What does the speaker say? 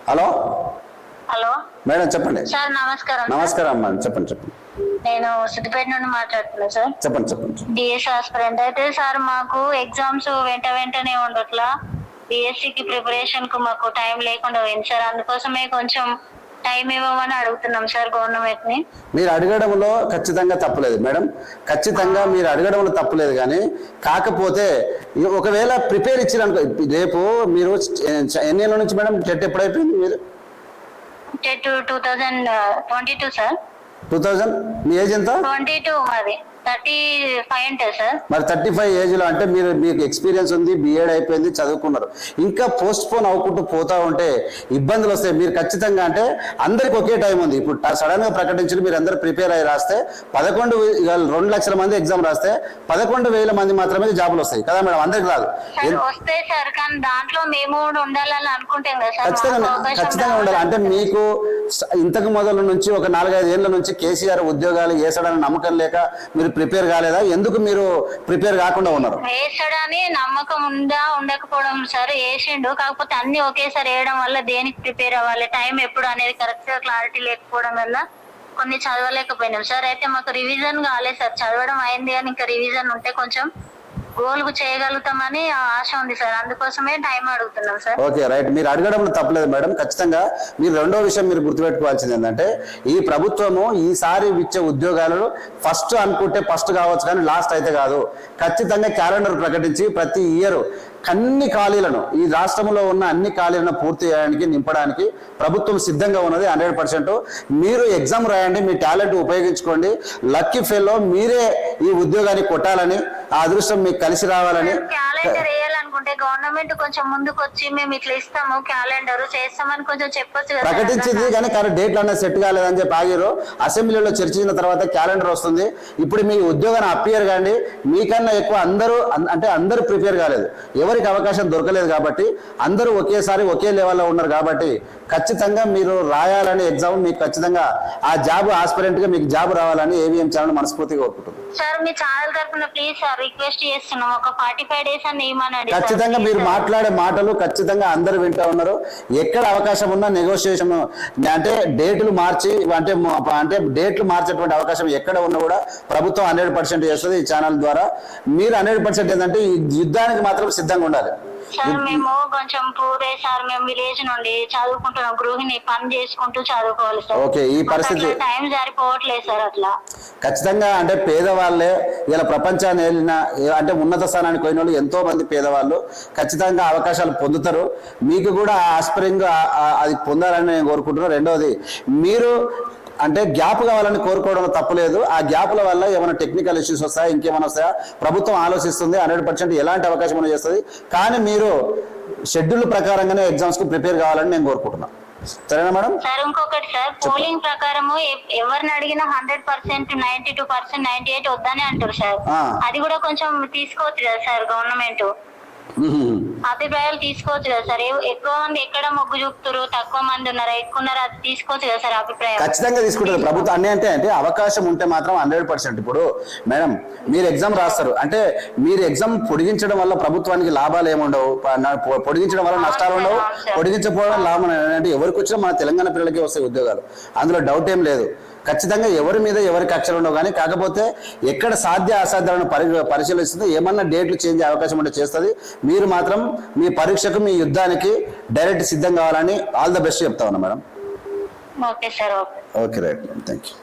Hello hello madam చెప్పండి sir. నమస్కారం. నమస్కారం అమ్మా, చెప్పండి. నేను సిద్దిపేట నుండి మాట్లాడుతున్నా సార్. చెప్పండి. డిఎస్ ఆస్పిరెంట్ అయితే సార్, మాకు ఎగ్జామ్స్ వెంటనే ఉండట్లా. బిఎస్సికి ప్రిపరేషన్ కు మాకు టైం లేకుండా పోయింది సార్. అందుకోసమే కొంచెం టైం ఇవ్వమని అడుగుతున్నాం సార్ గవర్నమెంట్ ని. మీరు అడగడంలో ఖచ్చితంగా తప్పులేదు మేడం, ఖచ్చితంగా మీరు అడగడంలో తప్పులేదు. కానీ కాకపోతే ఒకవేళ ప్రిపేర్ ఇచ్చిరనుకో, రేపు మీరు ఎన్ని ఏళ్ళ నుంచి మేడం టెట్ ఎప్పుడైపోయింది? మీరు టెట్ 2022 సార్. 2000. మీ ఏజ్ ఎంత? 22. మాది 35 ఉంటుంది సార్. మరి 35 ఏజ్లో అంటే మీకు ఎక్స్పీరియన్స్ ఉంది, బిఎడ్ అయిపోయింది, చదువుకున్నారు. ఇంకా పోస్ట్ పోన్ అవ్వకుంటూ పోతా ఉంటే ఇబ్బందులు వస్తాయి. మీరు ఖచ్చితంగా అంటే అందరికి ఒకే టైం ఉంది. ఇప్పుడు సడన్ గా ప్రకటించి మీరు అందరూ ప్రిపేర్ అయ్యి రాస్తే 2 లక్షల మంది ఎగ్జామ్ రాస్తే 11,000 మంది మాత్రమే జాబులు వస్తాయి కదా మేడం, అందరికి రాదు. వస్తాయి సార్, కానీ దాంట్లో మేము ఉండాలని అనుకుంటాం కదా సార్. ఖచ్చితంగా ఉండాలి. అంటే మీకు ఇంతకు మొదలు నుంచి ఒక 4-5 ఏళ్ల నుంచి కేసీఆర్ ఉద్యోగాలు వేసాడని నమ్మకం లేక మీరు ప్రిపేర్ కాలేదా? ఎందుకు మీరు ప్రిపేర్ కాకుండా ఉన్నారు? వేసాడని నమ్మకం ఉందా ఉండకపోవడం సార్. వేసిండు, కాకపోతే అన్ని ఒకేసారి వేయడం వల్ల దేనికి ప్రిపేర్ అవ్వాలి, టైం ఎప్పుడు అనేది కరెక్ట్ గా క్లారిటీ లేకపోవడం వల్ల కొన్ని చదవలేకపోయినాం సార్. అయితే మాకు రివిజన్ కాలేదు సార్. చదవడం అయింది కానీ ఇంకా రివిజన్ ఉంటే కొంచెం గోల్కు చేయగలుగుతామని ఆశ ఉంది సార్. అందుకోసమే టైం అడుగుతున్నాం సార్. Okay, right. మీరు అడగడంలో తప్పలేదు మేడం. ఖచ్చితంగా మీరు రెండో విషయం మీరు గుర్తుపెట్టుకోవాల్సింది ఏంటంటే, ఈ ప్రభుత్వము ఈసారి ఇచ్చే ఉద్యోగాలు ఫస్ట్ అనుకుంటే ఫస్ట్ కావచ్చు కానీ లాస్ట్ అయితే కాదు. ఖచ్చితంగా క్యాలెండర్ ప్రకటించి ప్రతి ఇయర్ అన్ని ఖాళీలను, ఈ రాష్ట్రంలో ఉన్న అన్ని ఖాళీలను పూర్తి చేయడానికి, నింపడానికి ప్రభుత్వం సిద్ధంగా ఉన్నది 100%. మీరు ఎగ్జామ్ రాయండి, మీ టాలెంట్ ఉపయోగించుకోండి. లక్కీ ఫెల్లో మీరే ఈ ఉద్యోగాన్ని కొట్టాలని, ఆ అదృష్టం మీకు కలిసి రావాలని. క్యాలెండర్ వేయాలనుకుంటే గవర్నమెంట్ కొంచెం ముందుకు వచ్చి మేము ఇట్లా ఇస్తాము క్యాలెండర్ చేస్తామని కొంచెం చెప్పొచ్చు కదా. ప్రకటించింది కానీ డేట్లు అన్నది సెట్ కాలేదని చెప్పి ఆగిరు. అసెంబ్లీలో చర్చించిన తర్వాత క్యాలెండర్ వస్తుంది. ఇప్పుడు మీ ఉద్యోగాన్ని అప్పియర్ కాండి. మీకన్నా ఎక్కువ అందరూ ప్రిపేర్ కాలేదు, ఎవరికి అవకాశం దొరకలేదు కాబట్టి అందరూ ఒకేసారి ఒకే లెవెల్లో ఉన్నారు కాబట్టి ఖచ్చితంగా మీరు రాయాలని ఎగ్జామ్, మీకు ఖచ్చితంగా ఆ జాబ్ ఆస్పిరెంట్ గా మీకు జాబ్ రావాలని ఏవిఎం ఛానల్ మనస్ఫూర్తిగా కోరుకుంటుంది సార్. మీ ఛానల్ తరఫున ప్లీజ్ సార్ రిక్వెస్ట్ చేస్తున్నాం, ఒక 45 డేస్ అని ఏమని. ఖచ్చితంగా మీరు మాట్లాడే మాటలు ఖచ్చితంగా అందరూ వింటూ ఉన్నారు. ఎక్కడ అవకాశం ఉన్నా నెగోషియేషన్ అంటే డేట్లు మార్చి అంటే డేట్లు మార్చేటువంటి అవకాశం ఎక్కడ ఉన్నా కూడా ప్రభుత్వం 100% చేస్తుంది ఈ ఛానల్ ద్వారా. మీరు 100% ఏంటంటే ఈ యుద్ధానికి మాత్రం సిద్ధంగా ఉండాలి సార్. మేము కొంచెం పూరే సార్, మేము విలేజ్ నుండి చదువుకుంటున్నాం, గృహిణి పని చేసుకుంటూ చదువుకోవాలి సార్. ఓకే, ఈ పరిస్థితి టైం సరిపోవట్లేదు సార్. అట్లా ఖచ్చితంగా అంటే పేదవాళ్ళే ఇలా ప్రపంచాన్ని వెళ్ళిన అంటే ఉన్నత స్థానానికి పోయిన వాళ్ళు ఎంతో మంది పేదవాళ్ళు ఖచ్చితంగా అవకాశాలు పొందుతారు. మీకు కూడా ఆస్పరింగ్ అది పొందాలని నేను కోరుకుంటున్నాను. రెండవది, మీరు అంటే గ్యాప్ కావాలని కోరుకోవడం తప్పలేదు. ఆ గ్యాప్ల వల్ల ఏమైనా టెక్నికల్ ఇష్యూస్ వస్తాయా, ఇంకేమైనా వస్తాయా, ప్రభుత్వం ఆలోచిస్తుంది. 100% ఎలాంటి అవకాశం అనేది చేస్తుంది. కానీ మీరు షెడ్యూల్ ప్రకారంగానే ఎగ్జామ్స్ కు ప్రిపేర్ కావాలని నేను కోరుకుంటున్నాను. సరేనా మేడం? సార్ ఇంకొకటి సార్, పోలింగ్ ప్రకారము ఎవరిని అడిగినా 100%, 92%, 98 వద్దని అంటారు సార్. అది కూడా కొంచెం తీసుకోవచ్చు కదా సార్ గవర్నమెంట్. అభిప్రాయాలు తీసుకోవచ్చు కదా సార్. ఎక్కువ మంది ఎక్కడ మొగ్గు చూపుతారు, తక్కువ మంది ఉన్నారు, ఎక్కువ ఉన్నారు, అది తీసుకోవచ్చు కదా సార్ అభిప్రాయం. ఖచ్చితంగా తీసుకుంటారు ప్రభుత్వం. అంటే అవకాశం ఉంటే మాత్రం 100%. ఇప్పుడు మేడం మీరు ఎగ్జామ్ రాస్తారు అంటే మీరు ఎగ్జామ్ పొడిగించడం వల్ల ప్రభుత్వానికి లాభాలు ఏముండవు, పొడిగించడం వల్ల నష్టాలు ఉండవు, పొడిగించకపోవడం లాభం. అంటే ఎవరికి వచ్చినా మన తెలంగాణ పిల్లలకి వస్తాయి ఉద్యోగాలు, అందులో డౌట్ ఏం లేదు. ఖచ్చితంగా ఎవరి మీద ఎవరికి అక్షరం ఉండవు. కానీ కాకపోతే ఎక్కడ సాధ్య అసాధ్యాలను పరిశీలిస్తుంది, ఏమన్నా డేట్లు చేంజ్ అయ్యే అవకాశం ఉంటే చేస్తుంది. మీరు మాత్రం మీ పరీక్షకు, మీ యుద్ధానికి డైరెక్ట్ సిద్ధం కావాలని ఆల్ ద బెస్ట్ చెప్తా ఉన్నా madam. Okay sir. Okay, right, thank you.